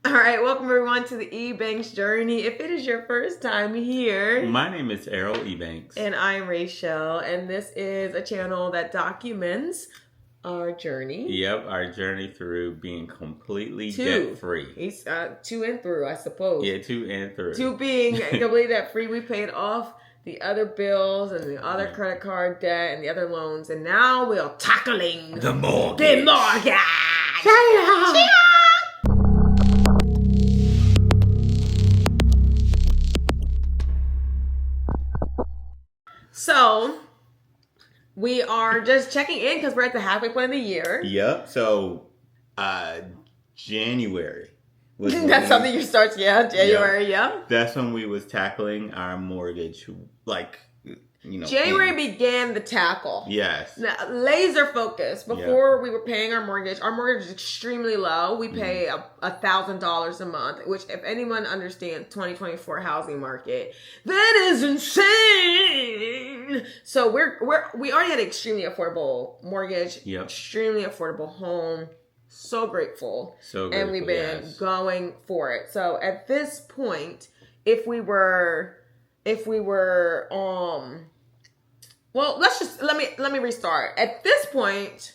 All right, welcome everyone to the Ebanks journey. If it is your first time here, my name is Errol Ebanks. And I'm Rachel, and this is a channel that documents our journey. Yep, our journey through being completely debt-free. He's to and through, I suppose. Yeah, to and through. To being completely debt-free, we paid off the other bills and the other credit card debt and the other loans, and now we are tackling the mortgage. The mortgage. Yeah. So, we are just checking in because we're at the halfway point of the year. Yep. So, January. That's something you start, January, yeah. That's when we was tackling our mortgage, January began the tackle. Yes. Now, laser focus. Before we were paying our mortgage is extremely low. We pay $1,000 a month, which if anyone understands 2024 housing market, that is insane. So we already had an extremely affordable mortgage, extremely affordable home. So grateful. And we've been going for it. So at this point, if we were well, let me restart. At this point,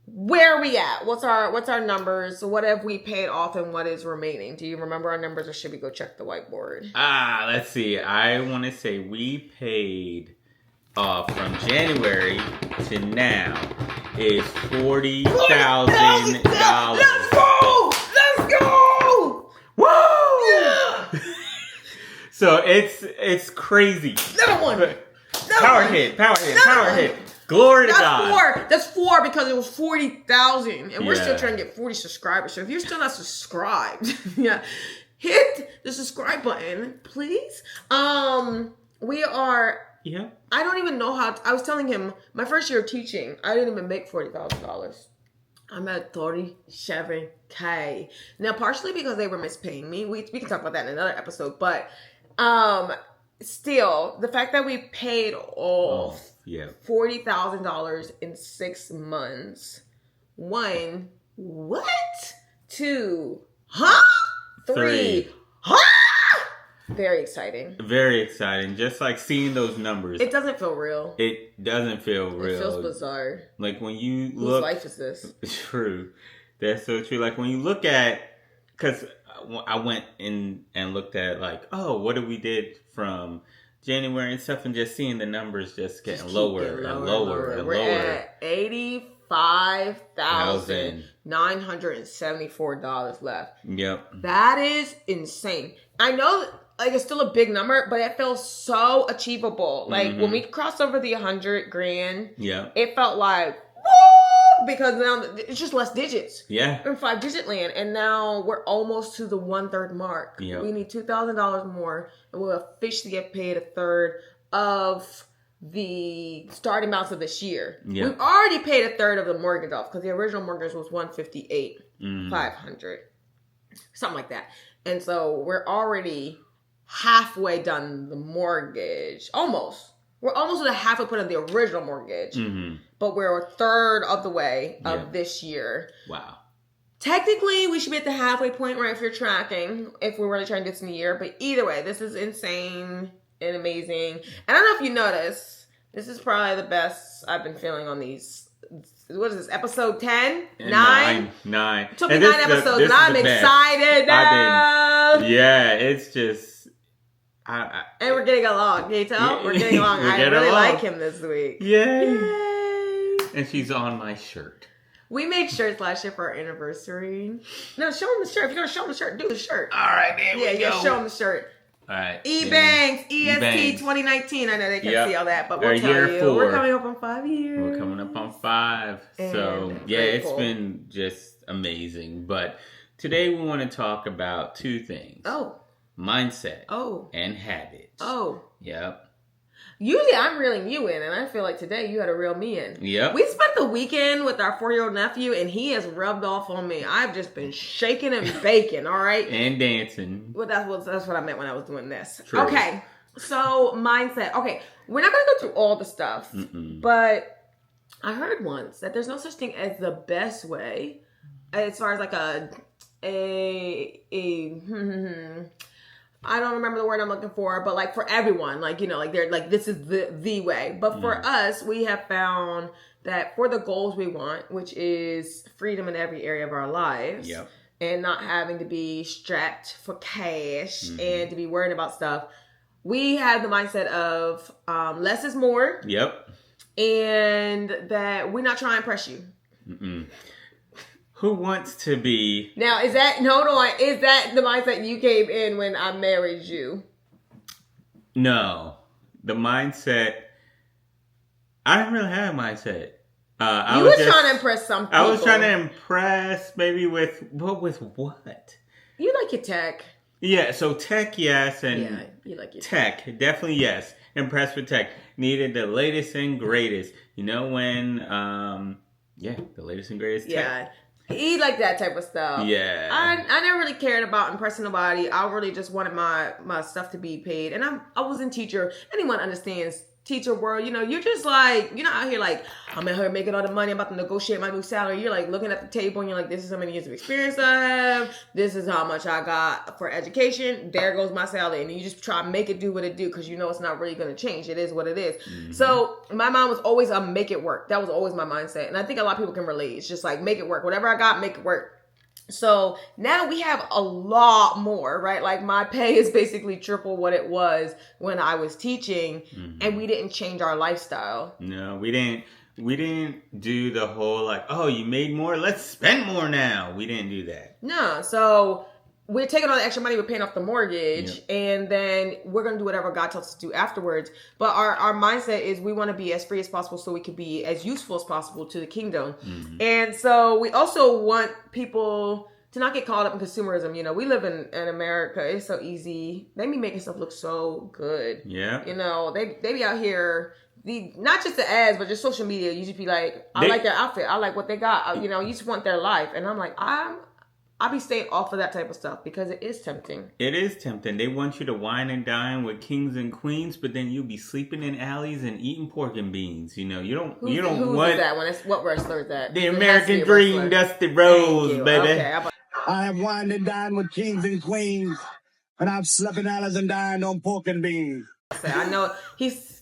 where are we at? What's our numbers? What have we paid off and what is remaining? Do you remember our numbers or should we go check the whiteboard? Let's see. I want to say we paid off from January to now is $40,000. Let's go! Woo! Yeah! So it's crazy. Another one. Power hit. Glory to God. That's four because it was 40,000 and we're still trying to get 40 subscribers. So if you're still not subscribed, hit the subscribe button, please. We are. Yeah. I don't even know how. I was telling him my first year of teaching, I didn't even make $40,000. I'm at $37K now, partially because they were mispaying me. We can talk about that in another episode, but still, the fact that we paid off $40,000 in 6 months. 1, what? 2, huh? 3, huh? Very exciting. Very exciting. Just like seeing those numbers. It doesn't feel real. It doesn't feel real. It feels bizarre. Like when you look. Whose life is this? True. That's so true. Like when you look at, because I went in and looked at what we did from January and stuff, and just seeing the numbers just getting lower and lower. We're at $85,974 left. Yep. That is insane. I know it's still a big number, but it feels so achievable. Like when we crossed over the 100 grand, it felt like, woo! Because now it's just less digits. Yeah. We're in 5-digit land, and now we're almost to the 1/3 mark. Yep. We need $2,000 more, and we'll officially get paid 1/3 of the starting amounts of this year. Yep. We've already paid 1/3 of the mortgage off because the original mortgage was $158,500, something like that. And so we're already halfway done the mortgage. Almost. We're almost at the halfway point of the original mortgage. But we're 1/3 of the way of this year. Wow. Technically, we should be at the halfway point, right, if you're tracking, if we're really trying to do this in a year. But either way, this is insane and amazing. And I don't know if you noticed, this is probably the best I've been feeling on these. What is this, episode 10? 9? 9. It took me 9 episodes, and I'm excited now. It's just... and we're getting along. Can you tell? We're getting along. I really like him this week. Yay! And she's on my shirt. We made shirts last year for our anniversary. No, show them the shirt. If you're going to show them the shirt, do the shirt. All right, there we go. Yeah, show them the shirt. All right. Ebanks, EST 2019. I know they can't see all that, but we'll tell you. 4. We're coming up on 5 years. We're coming up on 5. So, it's been just amazing. But today we want to talk about 2 things. Mindset. And habits. Yep. Usually I'm reeling you in, and I feel like today you had to reel me in. Yep. We spent the weekend with our 4-year-old nephew, and he has rubbed off on me. I've just been shaking and baking, all right? And dancing. Well, that's what I meant when I was doing this. True. Okay, so mindset. Okay, we're not going to go through all the stuff, but I heard once that there's no such thing as the best way as far as like a I don't remember the word I'm looking for, but like for everyone, like, you know, like they're like, this is the way. But for us, we have found that for the goals we want, which is freedom in every area of our lives, and not having to be strapped for cash and to be worried about stuff, we have the mindset of less is more. Yep. And that we're not trying to impress you. Who wants to be... Now, is that the mindset you came in when I married you? No. The mindset... I didn't really have a mindset. You was trying to impress some people. I was trying to impress maybe with what? You like your tech. Yeah, so tech, yes. And yeah, you like your tech. Definitely, yes. Impressed with tech. Needed the latest and greatest. You know when... the latest and greatest tech. Yeah. He like that type of stuff. Yeah. I never really cared about impressing nobody. I really just wanted my stuff to be paid. And I was in teacher. Anyone understands teacher world, you know, you're just like, you're not out here like, I'm out here making all the money, I'm about to negotiate my new salary. You're like looking at the table and you're like, this is how many years of experience I have. This is how much I got for education. There goes my salary. And you just try to make it do what it do because you know it's not really going to change. It is what it is. Mm-hmm. So my mom was always a make it work. That was always my mindset. And I think a lot of people can relate. It's just like, make it work. Whatever I got, make it work. So now we have a lot more, right? Like my pay is basically triple what it was when I was teaching, and we didn't change our lifestyle. No, we didn't do the whole like, oh, you made more, let's spend more now. We didn't do that. No, so we're taking all the extra money, we're paying off the mortgage, and then we're going to do whatever God tells us to do afterwards. But our mindset is we want to be as free as possible so we can be as useful as possible to the kingdom. Mm-hmm. And so we also want people to not get caught up in consumerism. You know, we live in America. It's so easy. They be making stuff look so good. Yeah. You know, they be out here... not just the ads, but just social media. You just be like, I like their outfit. I like what they got. You know, you just want their life. And I'm like, I'll be staying off of that type of stuff because it is tempting. It is tempting. They want you to wine and dine with kings and queens, but then you'll be sleeping in alleys and eating pork and beans. You know, you don't want... Who's that one? What wrestler is that? The American Dream, Dusty Rhodes, baby. Okay, I have wined and dined with kings and queens, and I've slept in alleys and dined on pork and beans. I know he's...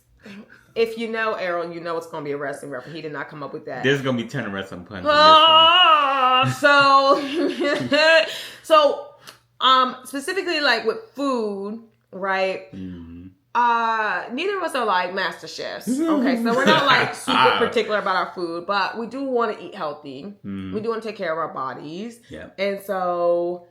If you know Aaron, you know it's going to be a wrestling reference. He did not come up with that. There's going to be 10 wrestling puns. So, specifically like with food, right? Mm-hmm. Neither of us are like master chefs. Okay, so we're not like super particular about our food, but we do want to eat healthy. Mm-hmm. We do want to take care of our bodies. Yeah. And so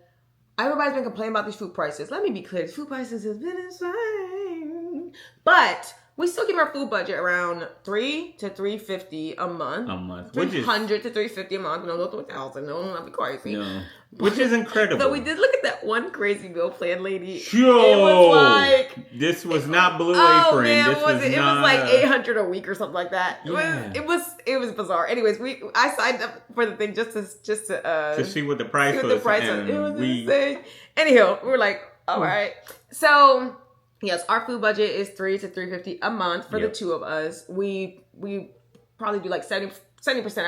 everybody's been complaining about these food prices. Let me be clear. Food prices has been insane. But we still keep our food budget around $300 to $350 a month. $300 to $350 a month. No, go to $1,000. No, not be crazy. No. Which is incredible. So we did look at that one crazy meal plan lady. Yo, it was like this was not Blue Apron. Man, this was it not... was like $800 a week or something like that. Yeah. It was bizarre. Anyways, I signed up for the thing just to see what the price was. It was insane. Anyhow, we were like, all right. So yes, our food budget is $300 to $350 a month for the two of us. We probably do like 70%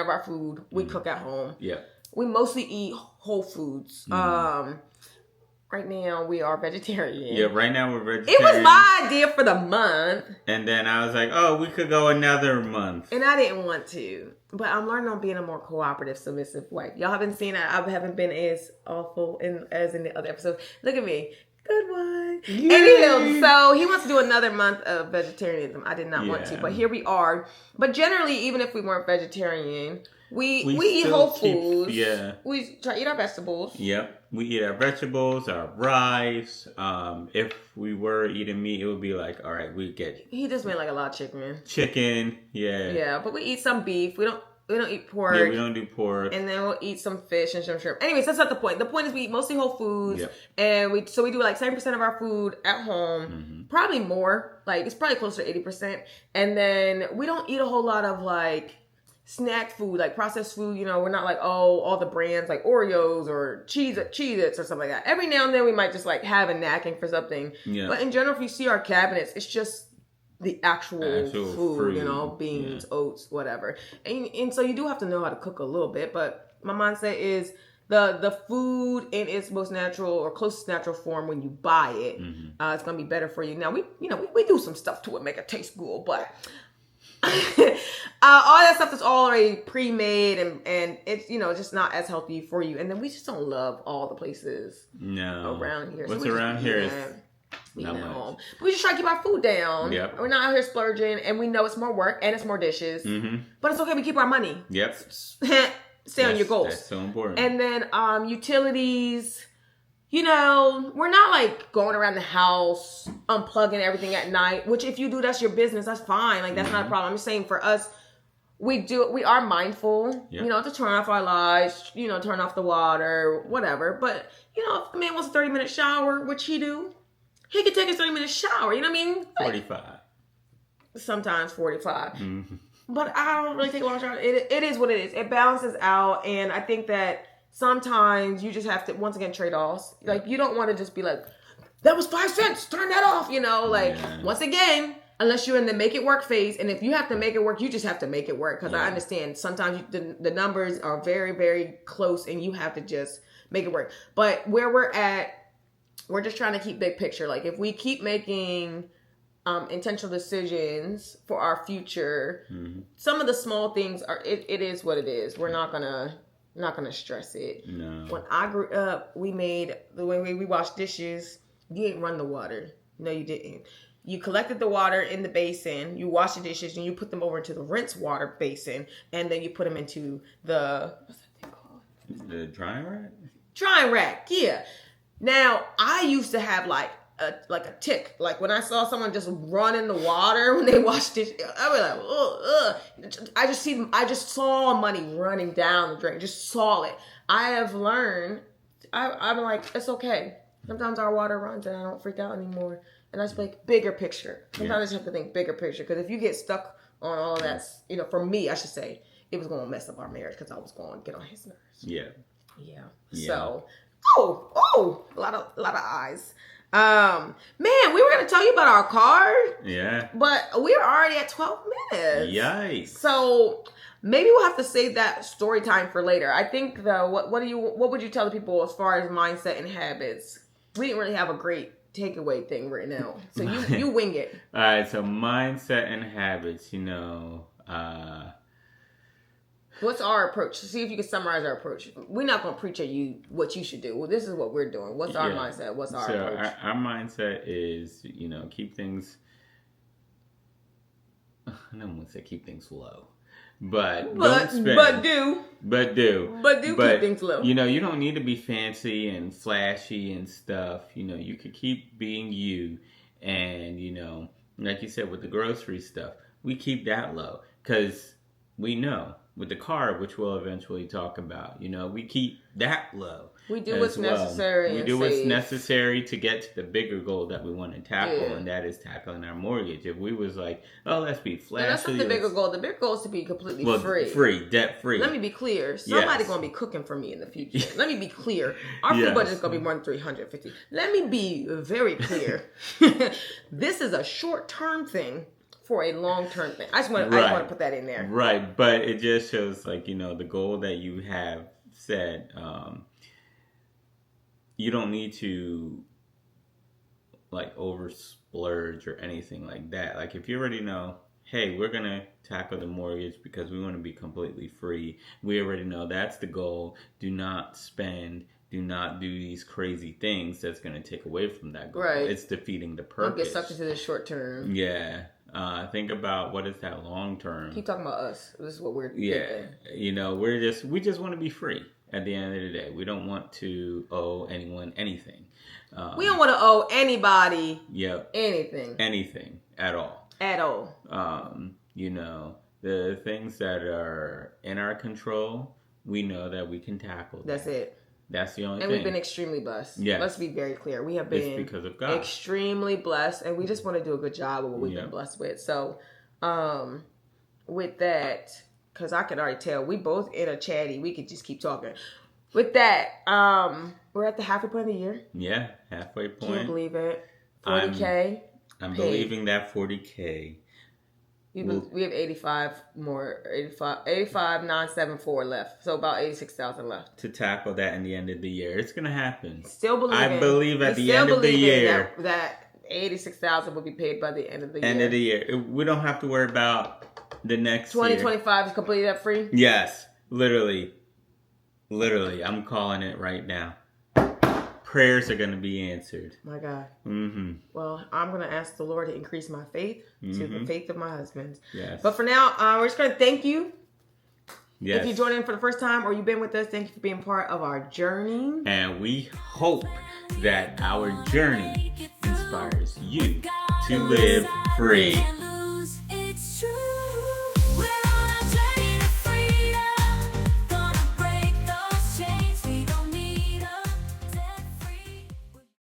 of our food we cook at home. Yeah. We mostly eat whole foods. Right now we are vegetarian. Yeah, right now we're vegetarian. It was my idea for the month. And then I was like, oh, we could go another month. And I didn't want to. But I'm learning on being a more cooperative, submissive wife. Y'all haven't seen it. I haven't been as awful as in the other episodes. Look at me. Good one. Anywho, so he wants to do another month of vegetarianism. I did not want to, but here we are. But generally, even if we weren't vegetarian, we eat whole foods. Yeah. We try to eat our vegetables. Yep. We eat our vegetables, our rice. If we were eating meat, it would be like, all right, we get... He just made like a lot of chicken. Chicken, yeah. Yeah, but we eat some beef. We don't eat pork. Yeah, we don't do pork. And then we'll eat some fish and some shrimp. Anyways, that's not the point. The point is we eat mostly whole foods. And we do like 70% of our food at home. Mm-hmm. Probably more. Like, it's probably closer to 80%. And then we don't eat a whole lot of like snack food, like processed food. You know, we're not like, oh, all the brands like Oreos or Cheez-Its or something like that. Every now and then we might just like have a knacking for something. Yeah. But in general, if you see our cabinets, it's just the actual food, you know, beans, oats, whatever. And so you do have to know how to cook a little bit. But my mindset is the food in its most natural or closest natural form when you buy it. It's gonna be better for you. Now we do some stuff to it, make it taste good, but all that stuff is already pre-made and it's just not as healthy for you. And then we just don't love all the places around here. What's around here is not much. We just try to keep our food down. Yep. We're not out here splurging, and we know it's more work and it's more dishes. But it's okay. We keep our money. Yep. Stay on your goals. That's so important. And then utilities. We're not like going around the house, unplugging everything at night, which if you do, that's your business. That's fine. Like, that's not a problem. I'm just saying for us, we are mindful, to turn off our lights, turn off the water, whatever. But, if the man wants a 30-minute shower, which he do, he could take a 30-minute shower. You know what I mean? 45. Sometimes 45. But I don't really take a long shower. It is what it is. It balances out. And I think that sometimes you just have to, once again, trade-offs. Like, you don't want to just be like, that was 5 cents, turn that off, once again, unless you're in the make it work phase. And if you have to make it work, you just have to make it work. Because I understand sometimes the numbers are very, very close and you have to just make it work. But where we're at, we're just trying to keep big picture. Like, if we keep making intentional decisions for our future, some of the small things it is what it is. We're not gonna stress it. No. When I grew up, we made the way we washed dishes. You didn't run the water. No, you didn't. You collected the water in the basin. You washed the dishes and you put them over into the rinse water basin, and then you put them into the what's that thing called? The drying rack. Drying rack. Yeah. Now I used to have like a tick. Like when I saw someone just run in the water when they washed dishes, I was like, ugh. I just saw money running down the drain. Just saw it. I have learned. I'm like, it's okay. Sometimes our water runs and I don't freak out anymore. And I just like bigger picture. Sometimes I just have to think bigger picture. Because if you get stuck on all that, for me, I should say, it was going to mess up our marriage because I was going to get on his nerves. Yeah. So, a lot of eyes. Man, we were going to tell you about our car. Yeah. But we're already at 12 minutes. Yikes. So maybe we'll have to save that story time for later. I think though, what would you tell the people as far as mindset and habits? We didn't really have a great takeaway thing right now. So you wing it. All right. So mindset and habits, What's our approach? See if you can summarize our approach. We're not going to preach at you what you should do. Well, this is what we're doing. What's our mindset? What's our approach? Our mindset is, keep things, I don't want to say keep things low. But don't spend. But keep things low. You don't need to be fancy and flashy and stuff. You could keep being you. And, like you said, with the grocery stuff, we keep that low. Because we know with the car, which we'll eventually talk about, we keep that low. We do what's necessary. We do what's necessary to get to the bigger goal that we want to tackle, and that is tackling our mortgage. If we was like, oh, let's be flashy. No, that's not the bigger goal. The bigger goal is to be completely free. Debt free. Let me be clear. Somebody's going to be cooking for me in the future. Let me be clear. Our food budget is going to be more than $350. Let me be very clear. This is a short-term thing for a long-term thing. I just want to put that in there. Right, but it just shows like, the goal that you have set, you don't need to like over splurge or anything like that. Like if you already know, hey, we're going to tackle the mortgage because we want to be completely free. We already know that's the goal. Do not spend. Do not do these crazy things that's going to take away from that goal. Right. It's defeating the purpose. Don't get sucked into the short term. Yeah. Think about what is that long term. Keep talking about us. This is what we're thinking. We just want to be free. At the end of the day, we don't want to owe anyone anything. We don't want to owe anybody anything at all. At all. The things that are in our control, we know that we can tackle. That's it. That's the only thing. And we've been extremely blessed. Yes. Let's be very clear. We have been because of God. Extremely blessed, and we just want to do a good job of what we've been blessed with. So, with that, because I could already tell, we both in a chatty. We could just keep talking. With that, we're at the halfway point of the year. Yeah, halfway point. Can you believe it? 40K. I'm believing that 40K. We have 85,974 left. So about 86,000 left. To tackle that in the end of the year. It's going to happen. Still believe I believe at the end of the year. That 86,000 will be paid by the end of the year. End of the year. We don't have to worry about the next 2025 is completely debt free? Yes. Literally. I'm calling it right now. Prayers are going to be answered. My God. Mm-hmm. Well, I'm going to ask the Lord to increase my faith to the faith of my husband. Yes. But for now, we're just going to thank you. Yes. If you joined in for the first time or you've been with us, thank you for being part of our journey. And we hope that our journey inspires you to live free.